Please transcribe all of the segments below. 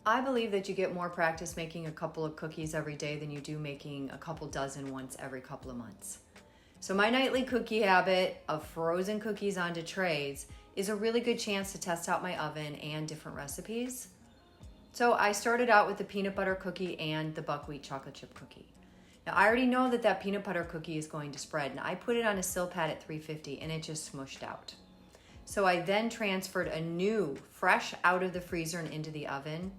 I believe that you get more practice making a couple of cookies every day than you do making a couple dozen once every couple of months. So my nightly cookie habit of frozen cookies onto trays is a really good chance to test out my oven and different recipes. So I started out with the peanut butter cookie and the buckwheat chocolate chip cookie. Now I already know that peanut butter cookie is going to spread, and I put it on a Silpat at 350 and it just smushed out. So I then transferred a new, fresh out of the freezer and into the oven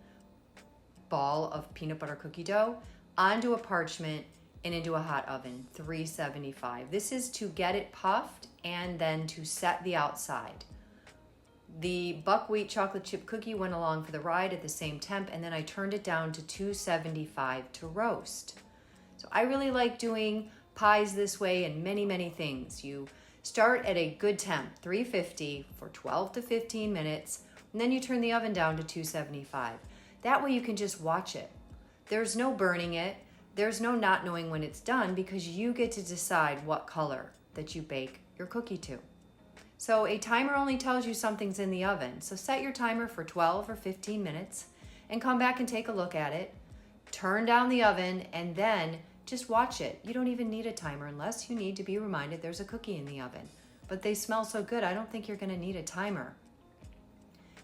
ball of peanut butter cookie dough onto a parchment and into a hot oven, 375. This is to get it puffed and then to set the outside. The buckwheat chocolate chip cookie went along for the ride at the same temp, and then I turned it down to 275 to roast. So I really like doing pies this way and many, many things. You start at a good temp, 350 for 12 to 15 minutes, and then you turn the oven down to 275. That way you can just watch it. There's no burning it. There's no not knowing when it's done, because you get to decide what color that you bake your cookie to. So a timer only tells you something's in the oven. So set your timer for 12 or 15 minutes and come back and take a look at it. Turn down the oven and then just watch it. You don't even need a timer unless you need to be reminded there's a cookie in the oven. But they smell so good, I don't think you're gonna need a timer.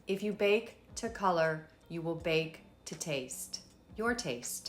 If you bake to color, you will bake to taste. Your taste.